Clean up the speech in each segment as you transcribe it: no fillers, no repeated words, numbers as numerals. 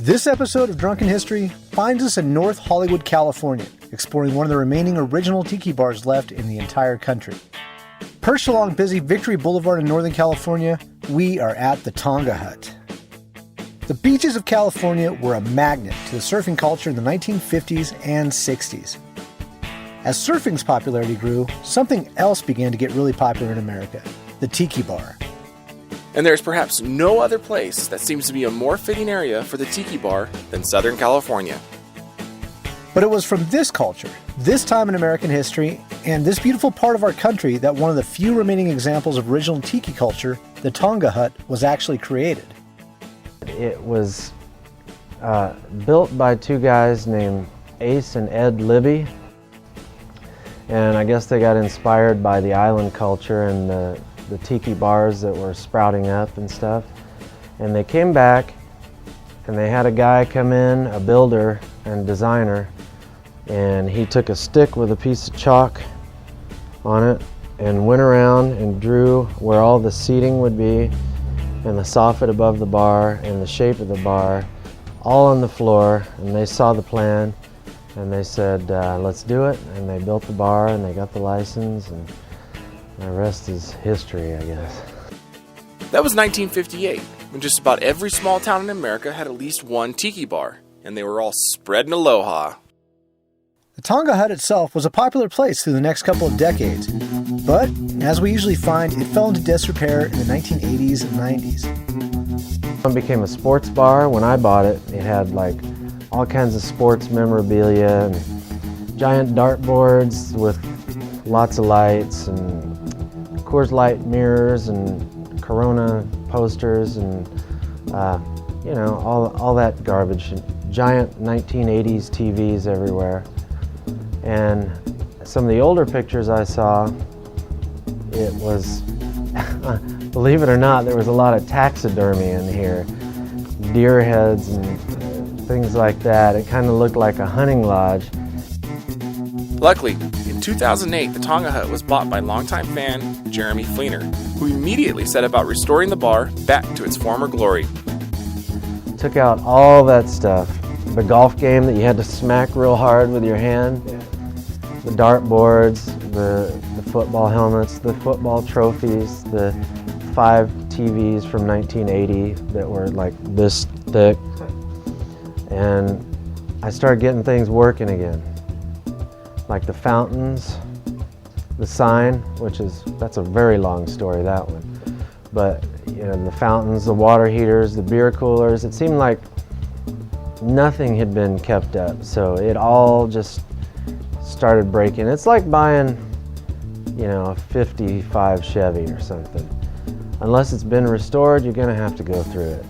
This episode of Drunken History finds us in North Hollywood, California, exploring one of the remaining original tiki bars left in the entire country. Perched along busy Victory Boulevard in Northern California, we are at the Tonga Hut. The beaches of California were a magnet to the surfing culture in the 1950s and 60s. As surfing's popularity grew, something else began to get really popular in America, the tiki bar. And there's perhaps no other place that seems to be a more fitting area for the tiki bar than Southern California. But it was from this culture, this time in American history, and this beautiful part of our country that one of the few remaining examples of original tiki culture, the Tonga Hut, was actually created. It was built by two guys named Ace and Ed Libby. And I guess they got inspired by the island culture and the tiki bars that were sprouting up and stuff. And they came back and they had a guy come in, a builder and designer, and he took a stick with a piece of chalk on it and went around and drew where all the seating would be and the soffit above the bar and the shape of the bar all on the floor. And they saw the plan and they said, let's do it. And they built the bar and they got the license, and the rest is history, I guess. That was 1958, when just about every small town in America had at least one tiki bar, and they were all spreading aloha. The Tonga Hut itself was a popular place through the next couple of decades, but as we usually find, it fell into disrepair in the 1980s and 90s. It became a sports bar. When I bought it, it had like all kinds of sports memorabilia and giant dartboards with lots of lights and Coors Light mirrors and Corona posters and all that garbage. Giant 1980s TVs everywhere. And some of the older pictures I saw, it was, believe it or not, there was a lot of taxidermy in here. Deer heads and things like that. It kind of looked like a hunting lodge. Luckily, in 2008, the Tonga Hut was bought by longtime fan Jeremy Fleener, who immediately set about restoring the bar back to its former glory. Took out all that stuff. The golf game that you had to smack real hard with your hand, the dartboards, the football helmets, the football trophies, the 5 TVs from 1980 that were like this thick. And I started getting things working again. Like the fountains, the sign, that's a very long story, that one. But the fountains, the water heaters, the beer coolers, it seemed like nothing had been kept up. So it all just started breaking. It's like buying, a 55 Chevy or something. Unless it's been restored, you're gonna have to go through it.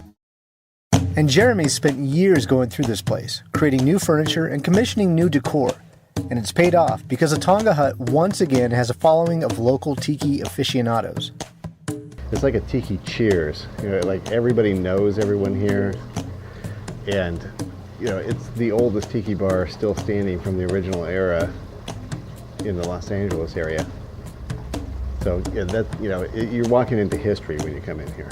And Jeremy spent years going through this place, creating new furniture and commissioning new decor. And it's paid off because the Tonga Hut once again has a following of local tiki aficionados. It's like a tiki cheers. Like everybody knows everyone here. And, it's the oldest tiki bar still standing from the original era in the Los Angeles area. So, you're walking into history when you come in here.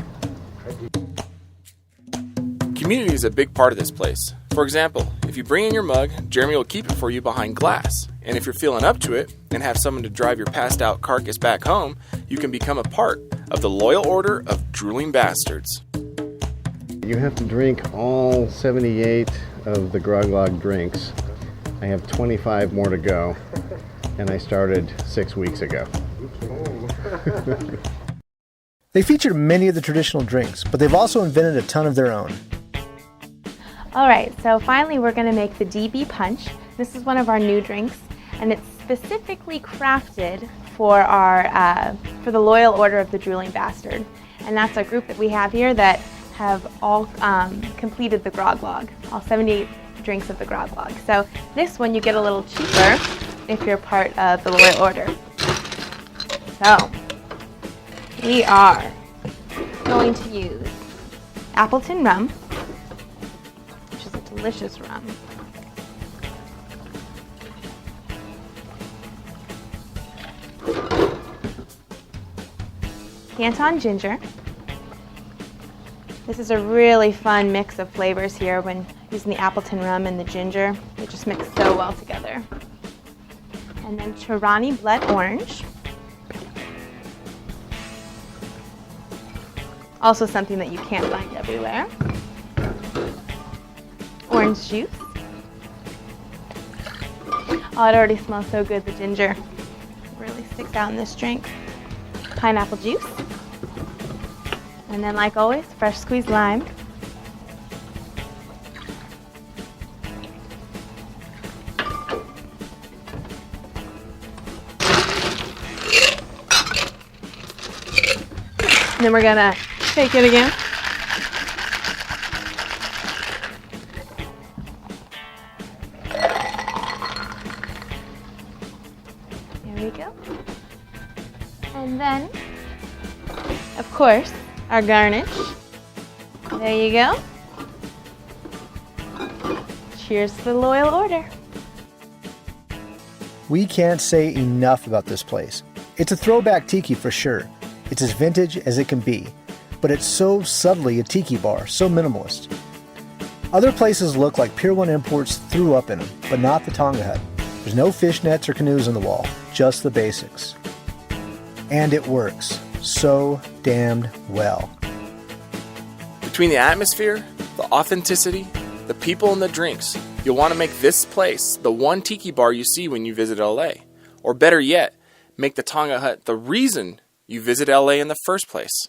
Community is a big part of this place. For example, if you bring in your mug, Jeremy will keep it for you behind glass. And if you're feeling up to it and have someone to drive your passed out carcass back home, you can become a part of the Loyal Order of Drooling Bastards. You have to drink all 78 of the Grog Log drinks. I have 25 more to go, and I started 6 weeks ago. They feature many of the traditional drinks, but they've also invented a ton of their own. Alright, so finally we're going to make the DB Punch. This is one of our new drinks, and it's specifically crafted for for the Loyal Order of the Drooling Bastard. And that's a group that we have here that have all completed the Grog Log, all 78 drinks of the Grog Log. So this one you get a little cheaper if you're part of the Loyal Order. So we are going to use Appleton rum, which is a delicious rum. Canton ginger, This is a really fun mix of flavors here when using the Appleton rum and the ginger. They just mix so well together. And then Torani blood orange. Also something that you can't find everywhere. Orange juice. Oh, it already smells so good, the ginger. It really sticks out in this drink. Pineapple juice. And then, like always, fresh squeezed lime. And then we're gonna shake it again. There we go. And then, of course, our garnish. There you go. Cheers to the loyal order. We can't say enough about this place. It's a throwback tiki for sure. It's as vintage as it can be, but it's so subtly a tiki bar, so minimalist. Other places look like Pier 1 imports threw up in them, but not the Tonga Hut. There's no fishnets or canoes on the wall, just the basics. And it works so damned well. Between the atmosphere, the authenticity, the people, and the drinks, you'll want to make this place the one tiki bar you see when you visit LA. Or better yet, make the Tonga Hut the reason you visit LA in the first place.